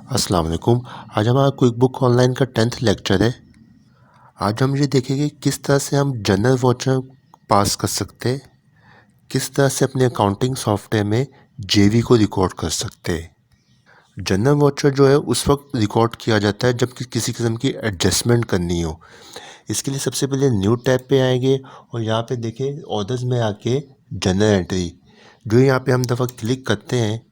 अस्सलाम वालेकुम। आज हमारा क्विक बुक ऑनलाइन का 10th लेक्चर है। आज हम ये देखेंगे किस तरह से हम जनरल वाउचर पास कर सकते हैं, किस तरह से अपने अकाउंटिंग सॉफ्टवेयर में जेवी को रिकॉर्ड कर सकते हैं। जनरल वाउचर जो है उस वक्त रिकॉर्ड किया जाता है जब किसी किस्म की एडजस्टमेंट करनी हो। इसके लिए सबसे पहले न्यू टैब पे आएंगे और यहाँ पे देखें ऑर्डर्स में आके जनरल एंट्री, जो यहाँ पे हम दफ़ा क्लिक करते हैं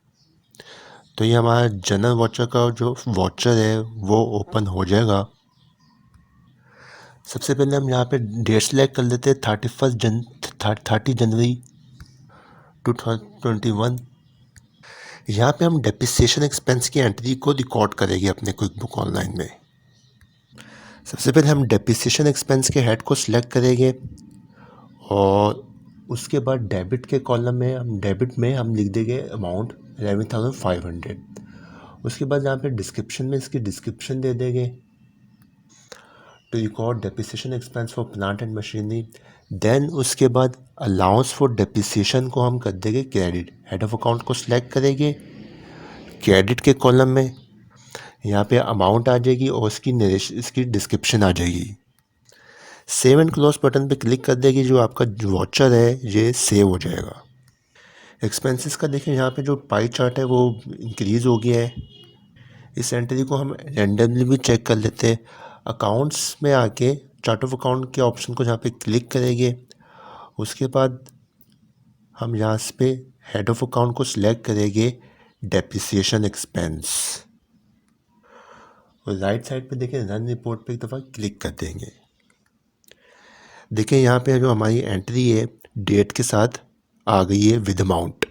तो ये हमारा जनरल वाउचर का जो वाउचर है वो ओपन हो जाएगा। सबसे पहले हम यहाँ पे डेट सेलेक्ट कर लेते हैं 30 जनवरी 2021। यहाँ पे हम डेप्रिसिएशन एक्सपेंस की एंट्री को रिकॉर्ड करेंगे अपने क्विक बुक ऑनलाइन में। सबसे पहले हम डेप्रिसिएशन एक्सपेंस के हेड को सिलेक्ट करेंगे और उसके बाद डेबिट के कॉलम में हम लिख देंगे अमाउंट 11,500। उसके बाद यहाँ पे डिस्क्रिप्शन में इसकी डिस्क्रिप्शन दे देंगे to record depreciation expense for plant and machinery. Then उसके बाद अलाउंस फॉर डेप्रिसिएशन को हम कर देंगे क्रेडिट। हेड ऑफ अकाउंट को सिलेक्ट करेंगे, क्रेडिट के कॉलम में यहाँ पे अमाउंट आ जाएगी और इसकी डिस्क्रिप्शन आ जाएगी। सेव एंड क्लोज बटन पे क्लिक कर देगी, जो आपका वाउचर है ये सेव हो जाएगा। एक्सपेंसेस का देखें यहाँ पे जो पाई चार्ट है वो इंक्रीज़ हो गया है। इस एंट्री को हम रैंडमली भी चेक कर लेते हैं। अकाउंट्स में आके चार्ट ऑफ अकाउंट के ऑप्शन को यहाँ पे क्लिक करेंगे। उसके बाद हम यहाँ पे हेड ऑफ अकाउंट को सिलेक्ट करेंगे डेप्रिसिएशन एक्सपेंस और राइट साइड पे देखें रन रिपोर्ट पे एक दफ़ा क्लिक कर देंगे। देखें यहाँ पे जो हमारी एंट्री है डेट के साथ आ गई है विद अमाउंट।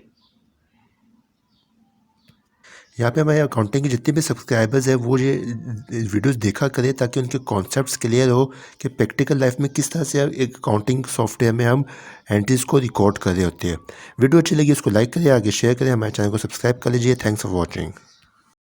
यहाँ पे हमारे अकाउंटिंग के जितने भी सब्सक्राइबर्स हैं वो ये वीडियोस देखा करें ताकि उनके कॉन्सेप्ट्स क्लियर हो कि प्रैक्टिकल लाइफ में किस तरह से एक अकाउंटिंग सॉफ्टवेयर में हम एंट्रीज को रिकॉर्ड कर रहे होते हैं। वीडियो अच्छी लगी उसको लाइक करें, आगे शेयर करें, हमारे चैनल को सब्सक्राइब कर लीजिए। Thanks for watching.